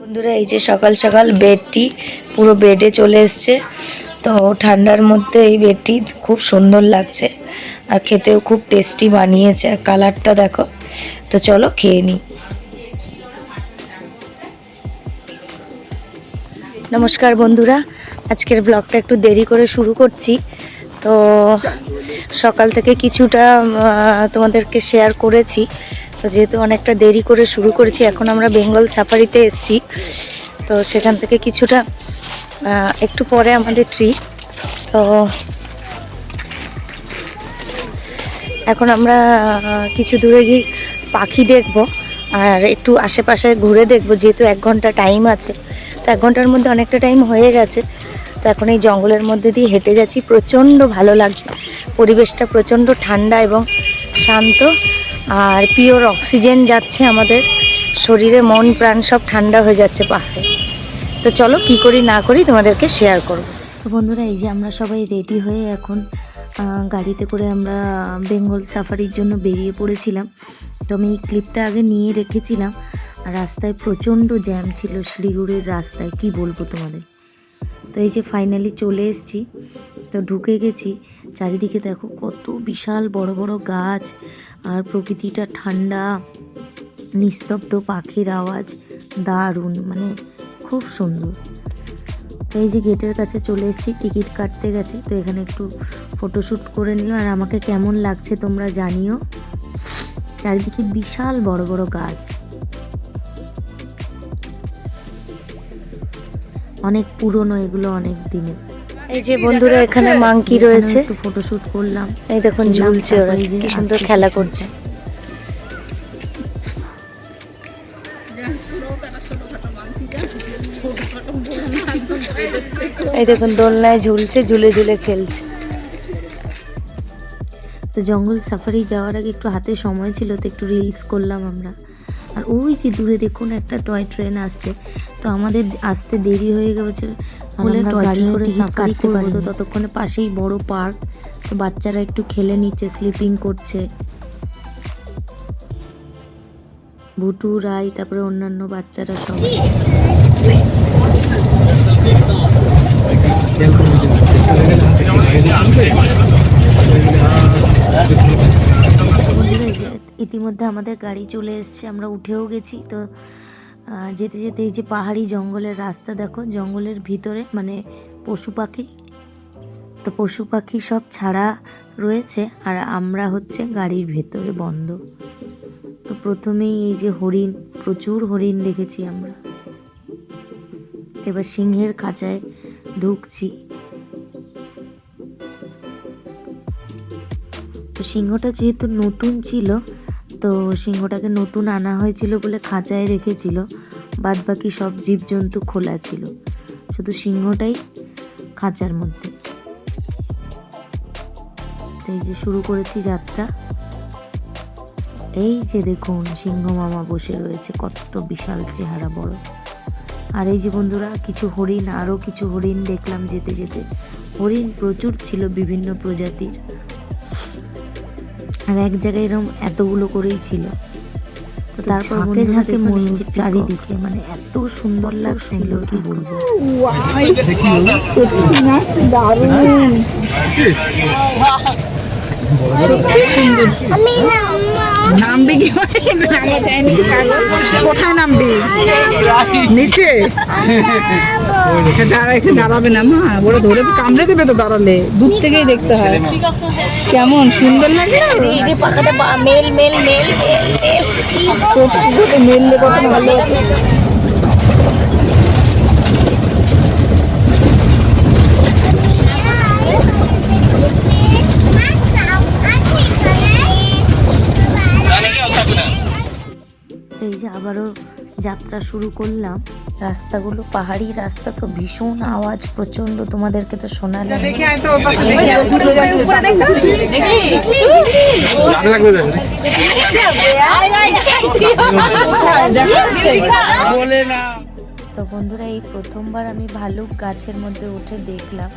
বন্ধুরা এই যে সকাল সকাল বেডটি পুরো বেডে চলে এসছে। তো ঠান্ডার মধ্যে এই বেডটি খুব সুন্দর লাগছে আর খেতেও খুব টেস্টি বানিয়েছে, আর কালারটা দেখো। তো চলো খেয়ে নিই। নমস্কার বন্ধুরা, আজকের ব্লগটা একটু দেরি করে শুরু করছি। তো সকাল থেকে কিছুটা তোমাদেরকে শেয়ার করেছি। তো যেহেতু অনেকটা দেরি করে শুরু করেছি, এখন আমরা বেঙ্গল সাফারিতে এসেছি। তো সেখান থেকে কিছুটা একটু পরে আমাদের ট্রিপ। তো এখন আমরা কিছু দূরে গিয়ে পাখি দেখব আর একটু আশেপাশে ঘুরে দেখব, যেহেতু 1 ঘন্টা টাইম আছে। তো 1 ঘন্টার মধ্যে অনেকটা টাইম হয়ে গেছে। তো এখন এই জঙ্গলের মধ্যে দিয়ে হেঁটে যাচ্ছি, প্রচণ্ড ভালো লাগছে। পরিবেশটা প্রচণ্ড ঠান্ডা এবং শান্ত, আর পিওর অক্সিজেন যাচ্ছে আমাদের শরীরে, মন প্রাণ সব ঠান্ডা হয়ে যাচ্ছে পাহাড়ে। তো চলো কি করি না করি তোমাদেরকে শেয়ার করব। তো বন্ধুরা এই যে আমরা সবাই রেডি হয়ে এখন গাড়িতে করে আমরা বেঙ্গল সাফারির জন্য বেরিয়ে পড়েছিলাম। তো আমি এই ক্লিপটা আগে নিয়ে রেখেছিলাম। আর রাস্তায় প্রচণ্ড জ্যাম ছিল, শিলিগুড়ির রাস্তায় কি বলবো তোমাদের। তো এই যে ফাইনালি চলে এসেছি, তো ঢুকে গেছি। চারিদিকে দেখো কত বিশাল বড় বড় গাছ, আর প্রকৃতিটা ঠান্ডা, নিস্তব্ধ, পাখির আওয়াজ দারুণ, মানে খুব সুন্দর। তো এই যে গেটের কাছে চলে এসেছি, টিকিট কাটতে গেছি। তো এখানে একটু ফটোশ্যুট করে নিলাম। আর আমাকে কেমন লাগছে তোমরা জানিও। চারিদিকে বিশাল বড় বড় গাছ, অনেক পুরনো এগুলো, অনেক দিনের। এই যে বন্ধুরা এখানে মাংকি রয়েছে, একটু ফটোশ্যুট করলাম। এই দেখুন ঝুলছে, ওরা কি সুন্দর খেলা করছে। এই দেখুন দোলনায় ঝুলছে, ঝুলে ঝুলে খেলছে। তো জঙ্গল সাফারি যাওয়ার আগে একটু হাতে সময় ছিল, তো একটু রিলস করলাম আমরা। আর ওই যে দূরে দেখুন একটা টয় ট্রেন আসছে। তো আমাদের আসতে দেরি হয়ে গেছে বলে গাড়ি করে সাফারি করবো। তো ততক্ষণে পাশেই বড় পার্ক, তো বাচ্চারা একটু খেলে নিচ্ছে, স্লিপিং করছে। ভুটু, রাই, তারপরে অন্যান্য বাচ্চারা সবাই। ইতিমধ্যে আমাদের গাড়ি চলে এসছে, আমরা উঠেও গেছি। তো যেতে যেতে এই যে পাহাড়ি জঙ্গলের রাস্তা দেখো, জঙ্গলের ভিতরে মানে পশু পাখি, তো পশু পাখি সব ছাড়া রয়েছে, আর আমরা হচ্ছে গাড়ির ভেতরে বন্ধ। তো প্রথমেই এই যে হরিণ, প্রচুর হরিণ দেখেছি আমরা। এবার সিংহের খাঁচায় ঢুকছি। তো সিংহটা যেহেতু নতুন ছিল, তো সিংহটাকে নতুন আনা হয়েছিল বলে খাঁচায় রেখেছিল, বাদ বাকি সব জীবজন্তু খোলা ছিল, শুধু সিংহটাই খাঁচার মধ্যে। তো এই যে শুরু করেছি যাত্রা। এই যে দেখুন সিংহ মামা বসে রয়েছে, কত বিশাল চেহারা, বড়। আর এই যে বন্ধুরা কিছু হরিণ, আরও কিছু হরিণ দেখলাম যেতে যেতে। হরিণ প্রচুর ছিল, বিভিন্ন প্রজাতির। আর এক জায়গায় এরকম এতগুলো করেই ছিল। তো তারপর ঝাঁকে ঝাঁকে ময়ূর চারিদিকে, মানে এত সুন্দর লাগছিল কি বলবো। নামবি কি নামা যায়নি, কোথায় নামবি? নিচে দাঁড়া, একটু দাঁড়াবে না মা, ওরা ধরে কামড়ে দেবে তো দাঁড়ালে। দূর থেকেই দেখতে হয় কেমন সুন্দর লাগে। পাখাটা মেল মেল মেল মেললে কত ভালো আছে। এই যে আবারও যাত্রা শুরু করলাম। রাস্তাগুলো পাহাড়ি রাস্তা, তো ভীষণ আওয়াজ প্রচন্ড, তোমাদেরকে তো শোনালাম। তো বন্ধুরা এই প্রথমবার আমি ভালুক গাছের মধ্যে উঠে দেখলাম।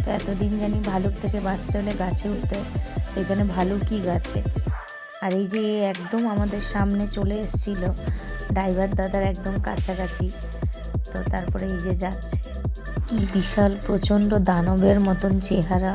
তো এতদিন জানি ভালুক থেকে বাঁচতে হলে গাছে উঠতে হয়, এখানে ভালুকই গাছে। আর এই যে একদম আমাদের সামনে চলে এসেছিল, ড্রাইভার দাদার একদম কাছাকাছি। তো তারপরে এই যে যাচ্ছে, কি বিশাল প্রচন্ড দানবের মতন চেহারা।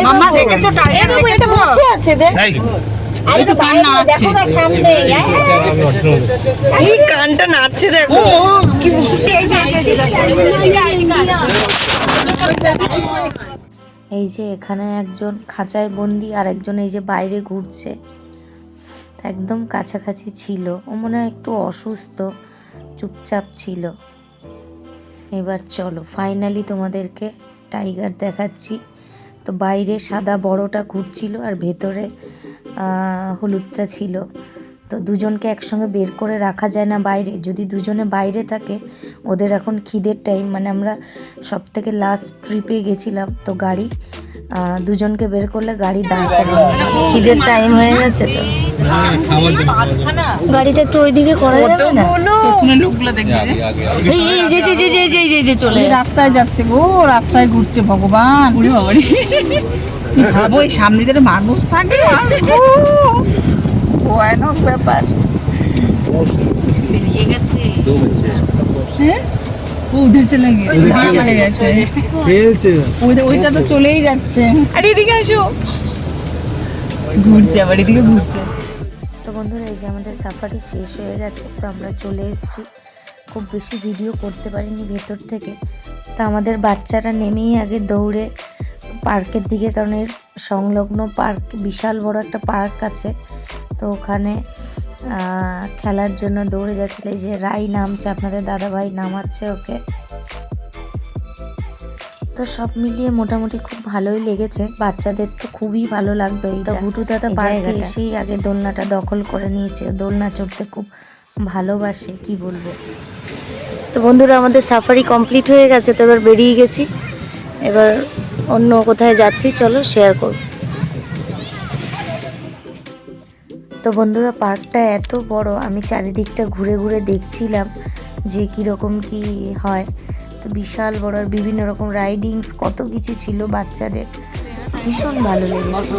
মামা দেখেছো টাইগার বসে আছে দেখ, আরে তো কান নাচছে, দেখো না সামনে এই কানটা নাচছে দেখো। এই যে এখানে একজন খাঁচায় বন্দি আর একজন এই যে বাইরে ঘুরছে, একদম কাছাকাছি ছিল। ও মনে হয় একটু অসুস্থ, চুপচাপ ছিল। এবার চলো ফাইনালি তোমাদেরকে টাইগার দেখাচ্ছি। তো বাইরে সাদা বড়টা ঘুরছিল আর ভেতরে হলুদটা ছিল। তো দুজনকে একসঙ্গে বের করে রাখা যায় না বাইরে, যদি দুজনে বাইরে থাকে ওদের এখন খিদের টাইম, মানে আমরা সব থেকে লাস্ট ট্রিপে গেছিলাম, তো গাড়ি দুজনকে বের করলে গাড়ি দাঁড় করানো যাবে, খিদের টাইম হয়ে গেছে। তো গাড়িটা একটু ওইদিকে করা যাবে না? পেছনে লোকগুলো দেখবে এই যে চলে রাস্তায় যাচ্ছে গো, রাস্তায় ঘুরছে। ভগবান, ওরে বাবারে, ভাবো এই সামনে যদি মানুষ থাকে, ভয়ানক ব্যাপার। বেরিয়ে গেছে, হ্যাঁ ও উধর চলে গেছে, ওইটা তো চলেই যাচ্ছে। আরে এদিকে আসো, ঘুরছে আবার এদিকে ঘুরছে। তো বন্ধুরা এই যে আমাদের সাফারি শেষ হয়ে গেছে, তো আমরা চলে এসেছি। খুব বেশি ভিডিও করতে পারিনি ভেতর থেকে। তো আমাদের বাচ্চারা নেমেই আগে দৌড়ে পার্কের দিকে, কারণ এর সংলগ্ন পার্ক, বিশাল বড় একটা পার্ক আছে, তো ওখানে খেলার জন্য দৌড়ে যাচ্ছিল। এই যে রাই নামছে, আপনাদের দাদাভাই নামাচ্ছে ওকে। তো সব মিলিয়ে মোটামুটি খুব ভালোই লেগেছে, বাচ্চাদের তো খুবই ভালো লাগবে। এইটা ভুটু দাদা পার্কে এসেই আগে দোলনাটা দখল করে নিয়েছে, দোলনা চড়তে খুব ভালোবাসে, কি বলবো। তো বন্ধুরা আমাদের সাফারি কমপ্লিট হয়ে গেছে, তো এবার বেরিয়ে গেছি, এবার অন্য কোথায় যাচ্ছি চলো শেয়ার করব। তো বন্ধুরা পার্কটা এত বড়, আমি চারিদিকটা ঘুরে ঘুরে দেখছিলাম যে কীরকম কি হয়। তো বিশাল বড়, আর বিভিন্ন রকম রাইডিংস কত কিছু ছিল বাচ্চাদের, ভীষণ ভালো লেগেছে।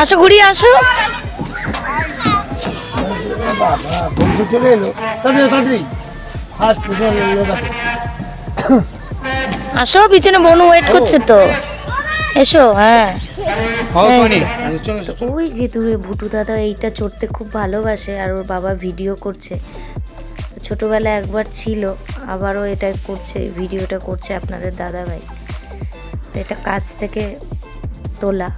আসো ঘুরিয়ে আসো, আসো, পিছনে বনু ওয়েট করছে তো, এসো। হ্যাঁ ওই যে দূরে ভুটু দাদা এইটা চড়তে খুব ভালোবাসে, আর ওর বাবা ভিডিও করছে। ছোটবেলায় একবার ছিল, আবারও এটা করছে, ভিডিওটা করছে আপনাদের দাদাভাই। তো এটা কাছ থেকে তোলা,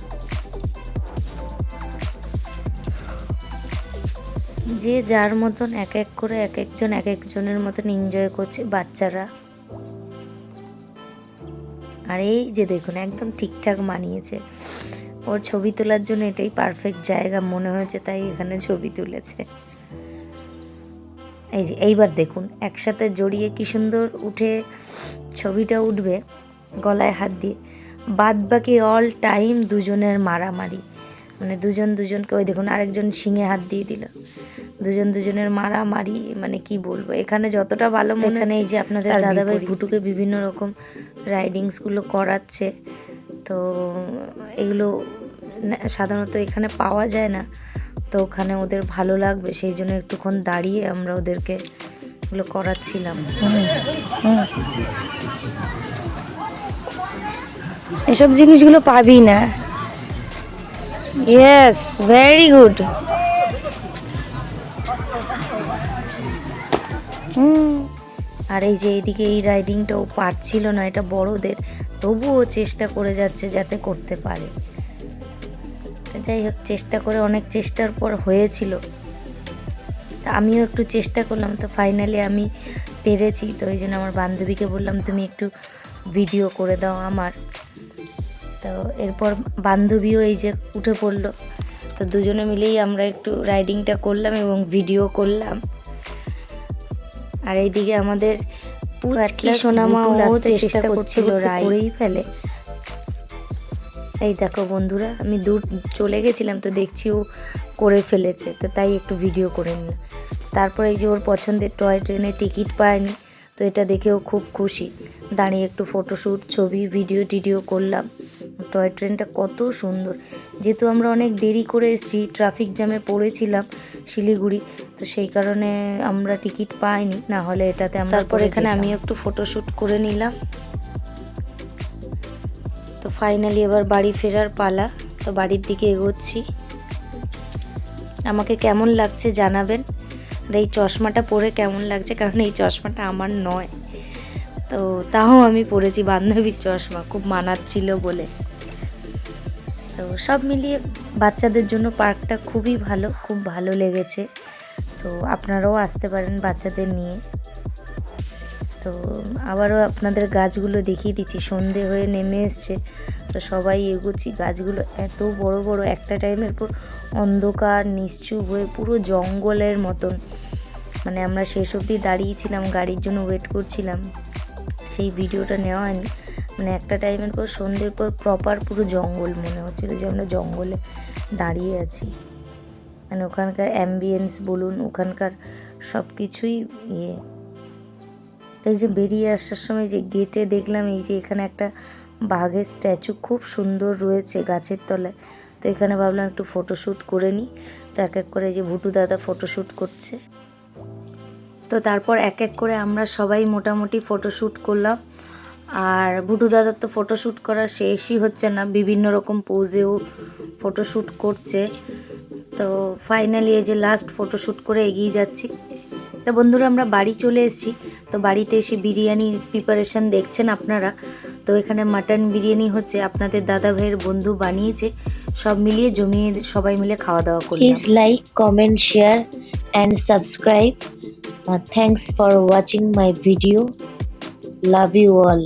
যে যার মতন এক এক করে এক একজন এক একজনের মতন এনজয় করছে বাচ্চারা। আর এই যে দেখুন একদম ঠিকঠাক মানিয়েছে, ওর ছবি তোলার জন্য এটাই পারফেক্ট জায়গা মনে হয়েছে, তাই এখানে ছবি তুলেছে। এই যে এইবার দেখুন একসাথে জড়িয়ে কি সুন্দর উঠে ছবিটা উঠবে গলায় হাত দিয়ে। বাদ বাকি অল টাইম দুজনের মারামারি, মানে দুজন দুজনকে, ওই দেখুন আরেকজন শিঙে হাত দিয়ে দিল, দুজন দুজনের মারামারি, মানে কি বলবো। এখানে যতটা ভালো মনে হয়, এই যে আপনাদের দাদাভাই ভুটুকে বিভিন্ন রকম রাইডিংসগুলো করাচ্ছে, তো এগুলো সাধারণত এখানে পাওয়া যায় না, তো ওখানে ওদের ভালো লাগবে সেই জন্য একটুক্ষণ দাঁড়িয়ে আমরা ওদেরকে এগুলো করাচ্ছিলাম। এসব জিনিসগুলো পাবি না। Yes, very good. আর এই যে এইদিকে এই রাইডিংটাও পারছিল না, এটা বড়দের, তবুও চেষ্টা করে যাচ্ছে যাতে করতে পারে। যাই হোক, চেষ্টা করে, অনেক চেষ্টার পর হয়েছিল, তা আমিও একটু চেষ্টা করলাম, তো ফাইনালি আমি পেরেছি। তো ওই জন্য আমার বান্ধবীকে বললাম তুমি একটু ভিডিও করে দাও আমার। তো এরপর বান্ধবীও এই যে উঠে পড়লো, তো দুজনে মিলেই আমরা একটু রাইডিংটা করলাম এবং ভিডিও করলাম। আর এইদিকে আমাদের পুচকি সোনামা ও চেষ্টা করছিল করেই ফেলে। এই দেখো বন্ধুরা, আমি দূর চলে গেছিলাম তো দেখছি ও করে ফেলেছে, তো তাই একটু ভিডিও করে নিলাম। তারপরে এই যে ওর পছন্দের টয় ট্রেনে টিকিট পায়নি, তো এটা দেখেও খুব খুশি। দাঁড়িয়ে একটু ফটোশ্যুট, ছবি, ভিডিও করলাম। টয় ট্রেনটা কত সুন্দর, যেহেতু আমরা অনেক দেরি করে এসেছি, ট্রাফিক জ্যামে পড়েছিলাম শিলিগুড়ি, তো সেই কারণে আমরা টিকিট পাইনি, না হলে এটাতে আমরা। তারপর এখানে আমি একটু ফটোশ্যুট করে নিলাম। তো ফাইনালি এবার বাড়ি ফেরার পালা, তো বাড়ির দিকে এগোচ্ছি। আমাকে কেমন লাগছে জানাবেন, আর এই চশমাটা পরে কেমন লাগছে, কারণ এই চশমাটা আমার নয়, তো তাও আমি পরেছি বান্ধবীর চশমা, খুব মানাচ্ছিল বলে। তো সব মিলিয়ে বাচ্চাদের জন্য পার্কটা খুবই ভালো, খুব ভালো লেগেছে। তো আপনারাও আসতে পারেন বাচ্চাদের নিয়ে। তো আবারও আপনাদের গাছগুলো দেখিয়ে দিচ্ছি, সন্ধে হয়ে নেমে এসছে, তো সবাই এগোচ্ছি। গাছগুলো এত বড় বড়, একটা টাইমের পর অন্ধকার নিশ্চুপ হয়ে পুরো জঙ্গলের মতন, মানে আমরা শেষ অবধি দাঁড়িয়েছিলাম, গাড়ির জন্য ওয়েট করছিলাম, সেই ভিডিওটা নেওয়া হয়নি। মানে একটা টাইমের পর, সন্ধ্যের পর প্রপার পুরো জঙ্গল মনে হচ্ছিল যে আমরা জঙ্গলে দাঁড়িয়ে আছি। মানে ওখানকার অ্যাম্বিয়েন্স বলুন, ওখানকার সব কিছুই এই যে বেরিয়ে আসার সময় যে গেটে দেখলাম এই যে এখানে একটা বাঘের স্ট্যাচু খুব সুন্দর রয়েছে গাছের তলায়, তো এখানে ভাবলাম একটু ফটোশ্যুট করে নিই। তো এক এক করে এই যে ভুটু দাদা ফটোশ্যুট করছে। তো তারপর এক এক করে আমরা সবাই মোটামুটি ফটোশ্যুট করলাম। আর ভুটু দাদার তো ফটোশ্যুট করা শেষই হচ্ছে না, বিভিন্ন রকম পোজেও ফটোশ্যুট করছে। তো ফাইনালি এই যে লাস্ট ফটোশ্যুট করে এগিয়ে যাচ্ছি। তো বন্ধুরা আমরা বাড়ি চলে এসেছি। তো বাড়িতে এসে বিরিয়ানি প্রিপারেশন দেখছেন আপনারা। তো এখানে মাটন বিরিয়ানি হচ্ছে, আপনাদের দাদা ভাইয়ের বন্ধু বানিয়েছে, সব মিলিয়ে জমিয়ে সবাই মিলে খাওয়া দাওয়া করলাম। Please like, comment, share and subscribe. Thanks for watching my video. Love you all.